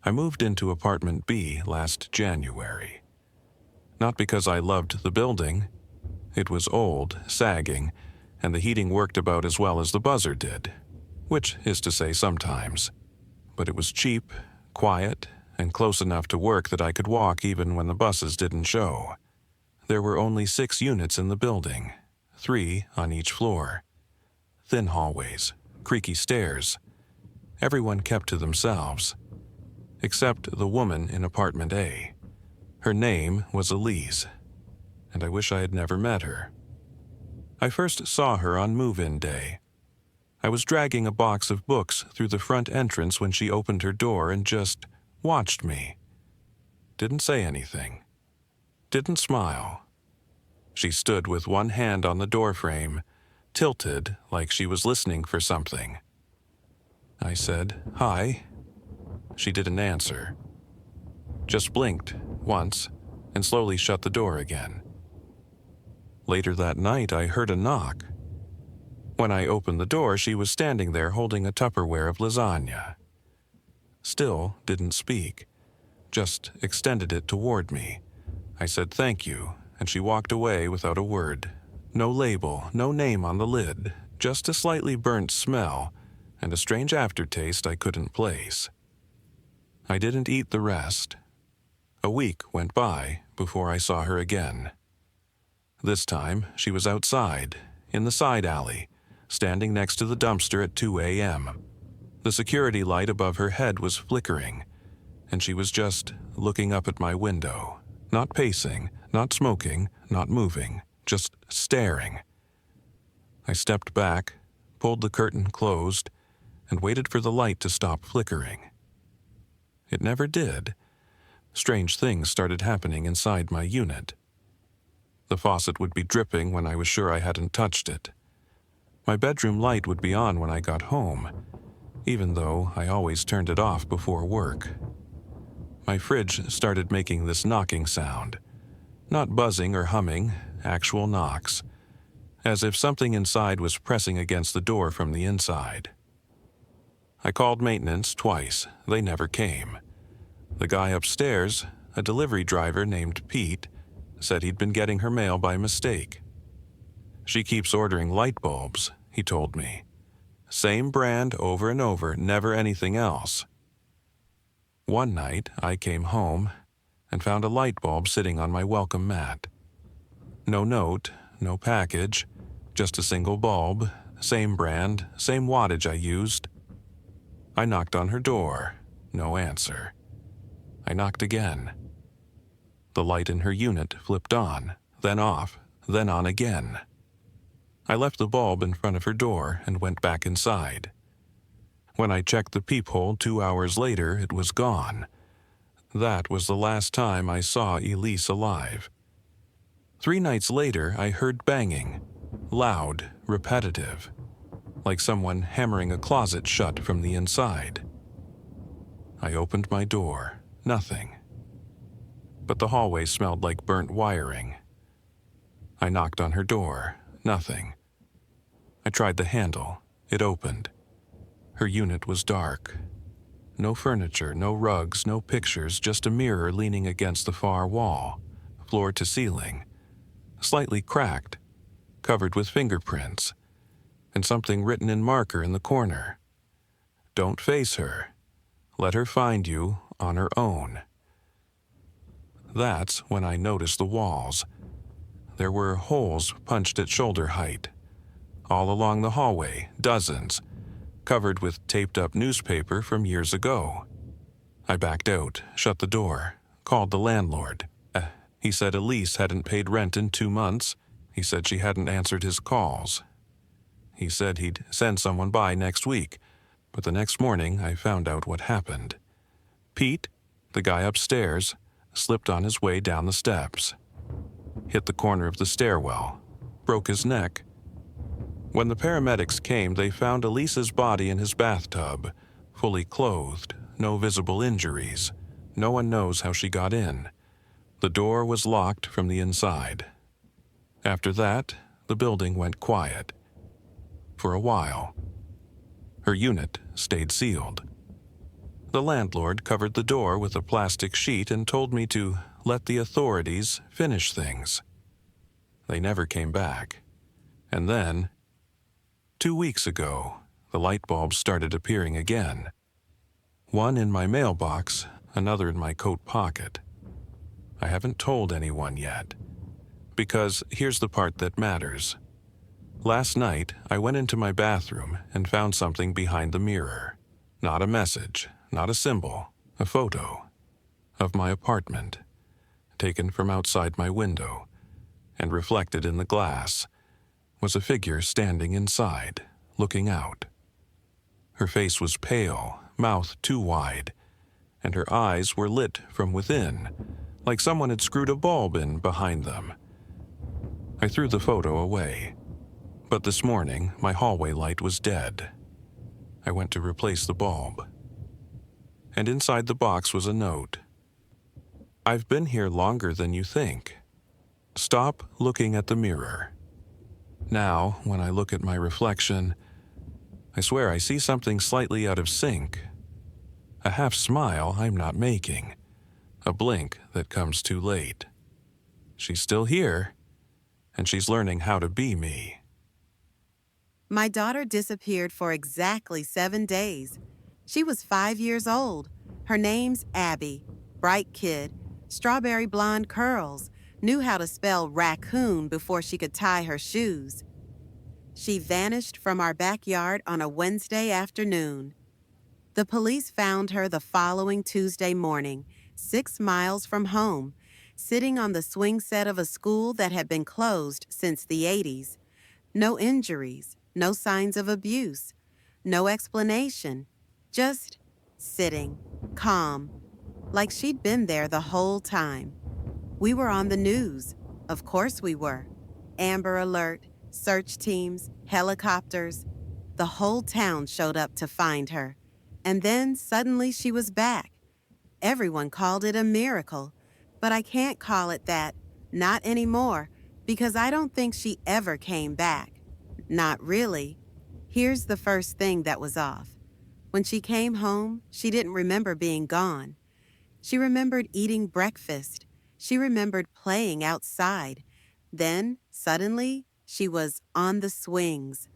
I moved into apartment B last January. Not because I loved the building. It was old, sagging, and the heating worked about as well as the buzzer did, which is to say sometimes. But it was cheap, quiet, and close enough to work that I could walk even when the buses didn't show. There were only 6 units in the building, 3 on each floor. Thin hallways, creaky stairs. Everyone kept to themselves, except the woman in apartment A. Her name was Elise, and I wish I had never met her. I first saw her on move-in day. I was dragging a box of books through the front entrance when she opened her door and just watched me. Didn't say anything. Didn't smile. She stood with one hand on the doorframe, tilted like she was listening for something. I said, "Hi." She didn't answer. Just blinked once and slowly shut the door again. Later that night, I heard a knock. When I opened the door, she was standing there holding a Tupperware of lasagna. Still didn't speak, just extended it toward me. I said thank you, and she walked away without a word. No label, no name on the lid, just a slightly burnt smell and a strange aftertaste I couldn't place. I didn't eat the rest. A week went by before I saw her again. This time, she was outside, in the side alley, standing next to the dumpster at 2 a.m. The security light above her head was flickering, and she was just looking up at my window, not pacing, not smoking, not moving, just staring. I stepped back, pulled the curtain closed, and waited for the light to stop flickering. It never did. Strange things started happening inside my unit. The faucet would be dripping when I was sure I hadn't touched it. My bedroom light would be on when I got home, even though I always turned it off before work. My fridge started making this knocking sound. Not buzzing or humming, actual knocks, as if something inside was pressing against the door from the inside. I called maintenance twice. They never came. The guy upstairs, a delivery driver named Pete, said he'd been getting her mail by mistake. She keeps ordering light bulbs, he told me. Same brand over and over, never anything else. One night, I came home and found a light bulb sitting on my welcome mat. No note, no package, just a single bulb, same brand, same wattage I used. I knocked on her door, no answer. I knocked again. The light in her unit flipped on, then off, then on again. I left the bulb in front of her door and went back inside. When I checked the peephole 2 hours later, it was gone. That was the last time I saw Elise alive. 3 nights later, I heard banging, loud, repetitive, like someone hammering a closet shut from the inside. I opened my door. Nothing. But the hallway smelled like burnt wiring. I knocked on her door. Nothing. I tried the handle. It opened. Her unit was dark. No furniture, no rugs, no pictures, just a mirror leaning against the far wall, floor to ceiling, slightly cracked, covered with fingerprints, and something written in marker in the corner. Don't face her. Let her find you on her own. That's when I noticed the walls. There were holes punched at shoulder height. All along the hallway, dozens, covered with taped-up newspaper from years ago. I backed out, shut the door, called the landlord. He said Elise hadn't paid rent in 2 months. He said she hadn't answered his calls. He said he'd send someone by next week, but the next morning I found out what happened. Pete, the guy upstairs, slipped on his way down the steps, hit the corner of the stairwell, broke his neck. When the paramedics came, they found Elise's body in his bathtub, fully clothed, no visible injuries. No one knows how she got in. The door was locked from the inside. After that, the building went quiet. For a while. Her unit stayed sealed. The landlord covered the door with a plastic sheet and told me to let the authorities finish things. They never came back. And then, 2 weeks ago, the light bulbs started appearing again. One in my mailbox, another in my coat pocket. I haven't told anyone yet. Because here's the part that matters. Last night, I went into my bathroom and found something behind the mirror. Not a message, not a symbol, a photo of my apartment, taken from outside my window, and reflected in the glass was a figure standing inside, looking out. Her face was pale, mouth too wide, and her eyes were lit from within, like someone had screwed a bulb in behind them. I threw the photo away, but this morning my hallway light was dead. I went to replace the bulb. And inside the box was a note. I've been here longer than you think. Stop looking at the mirror. Now, when I look at my reflection, I swear I see something slightly out of sync. A half smile I'm not making. A blink that comes too late. She's still here, and she's learning how to be me. My daughter disappeared for exactly 7 days. She was 5 years old. Her name's Abby. Bright kid, strawberry blonde curls, knew how to spell raccoon before she could tie her shoes. She vanished from our backyard on a Wednesday afternoon. The police found her the following Tuesday morning, 6 miles from home, sitting on the swing set of a school that had been closed since the 80s. No injuries, no signs of abuse, no explanation, just sitting, calm, like she'd been there the whole time. We were on the news. Of course we were. Amber Alert, search teams, helicopters. The whole town showed up to find her. And then suddenly she was back. Everyone called it a miracle, but I can't call it that, not anymore, because I don't think she ever came back. Not really. Here's the first thing that was off. When she came home, she didn't remember being gone. She remembered eating breakfast. She remembered playing outside. Then, suddenly, she was on the swings.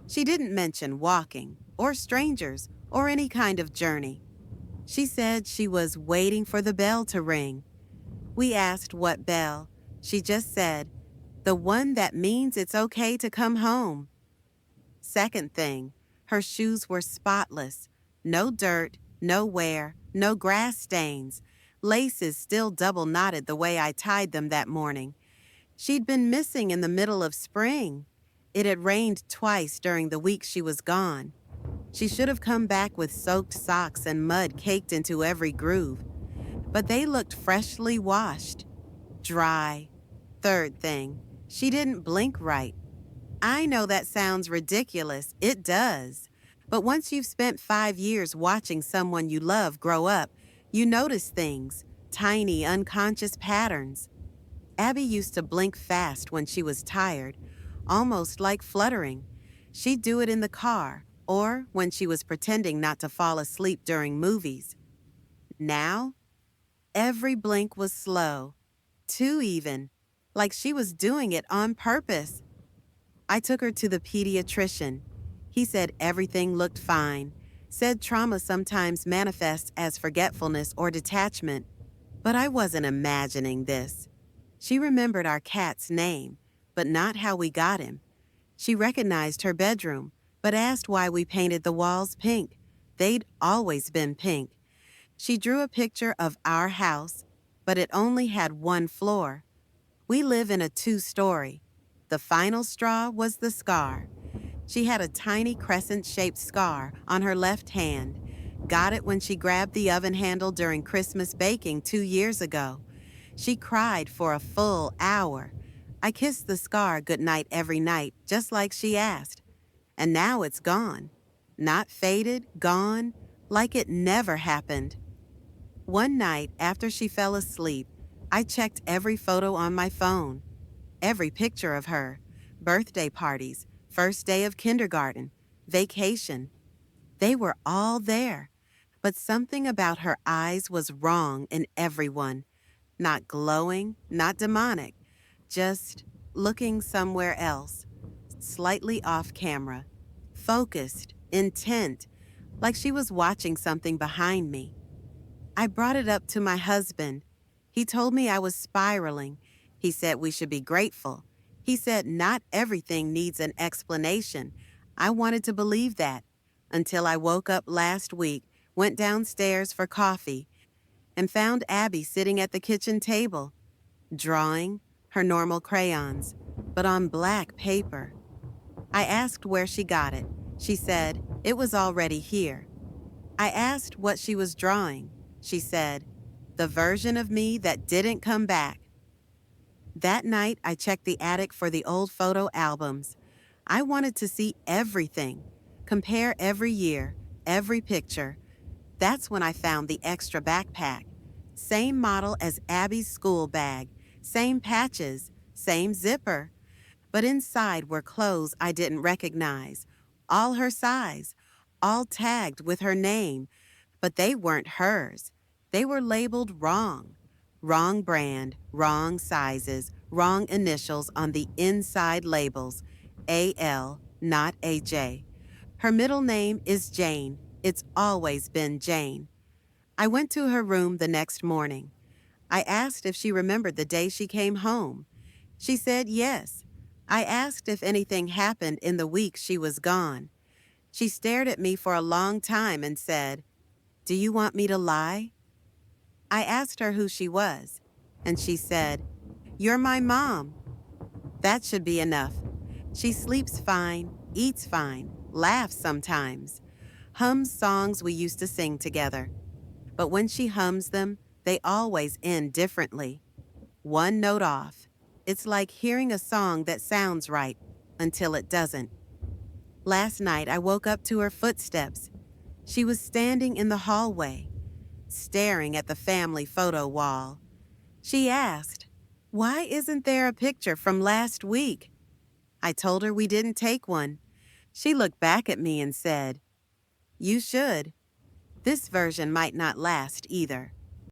She didn't mention walking, or strangers, or any kind of journey. She said she was waiting for the bell to ring. We asked what bell. She just said, "The one that means it's okay to come home." Second thing, her shoes were spotless. No dirt, no wear, no grass stains. Laces still double knotted the way I tied them that morning. She'd been missing in the middle of spring. It had rained twice during the week she was gone. She should have come back with soaked socks and mud caked into every groove. But they looked freshly washed. Dry. Third thing, she didn't blink right. I know that sounds ridiculous. It does. But once you've spent 5 years watching someone you love grow up, you notice things, tiny unconscious patterns. Abby used to blink fast when she was tired, almost like fluttering. She'd do it in the car, or when she was pretending not to fall asleep during movies. Now, every blink was slow, too even, like she was doing it on purpose. I took her to the pediatrician. He said everything looked fine, said trauma sometimes manifests as forgetfulness or detachment, but I wasn't imagining this. She remembered our cat's name, but not how we got him. She recognized her bedroom, but asked why we painted the walls pink. They'd always been pink. She drew a picture of our house, but it only had 1 floor. We live in a 2-story. The final straw was the scar. She had a tiny crescent-shaped scar on her left hand. Got it when she grabbed the oven handle during Christmas baking 2 years ago. She cried for a full hour. I kissed the scar goodnight every night, just like she asked. And now it's gone. Not faded, gone, like it never happened. One night, after she fell asleep, I checked every photo on my phone. Every picture of her. Birthday parties, first day of kindergarten, vacation. They were all there. But something about her eyes was wrong in everyone. Not glowing, not demonic, just looking somewhere else, slightly off camera, focused, intent, like she was watching something behind me. I brought it up to my husband. He told me I was spiraling. He said we should be grateful. He said not everything needs an explanation. I wanted to believe that until I woke up last week, went downstairs for coffee, and found Abby sitting at the kitchen table, drawing her normal crayons, but on black paper. I asked where she got it. She said it was already here. I asked what she was drawing. She said, the version of me that didn't come back. That night, I checked the attic for the old photo albums. I wanted to see everything, compare every year, every picture. That's when I found the extra backpack. Same model as Abby's school bag, same patches, same zipper. But inside were clothes I didn't recognize, all her size, all tagged with her name, but they weren't hers. They were labeled wrong. Wrong brand, wrong sizes, wrong initials on the inside labels. AL, not AJ. Her middle name is Jane. It's always been Jane. I went to her room the next morning. I asked if she remembered the day she came home. She said yes. I asked if anything happened in the week she was gone. She stared at me for a long time and said, "Do you want me to lie?" I asked her who she was, and she said, "You're my mom." That should be enough. She sleeps fine, eats fine, laughs sometimes, hums songs we used to sing together. But when she hums them, they always end differently. One note off. It's like hearing a song that sounds right until it doesn't. Last night, I woke up to her footsteps. She was standing in the hallway, staring at the family photo wall. She asked, "Why isn't there a picture from last week?" I told her we didn't take one. She looked back at me and said, "You should. This version might not last either."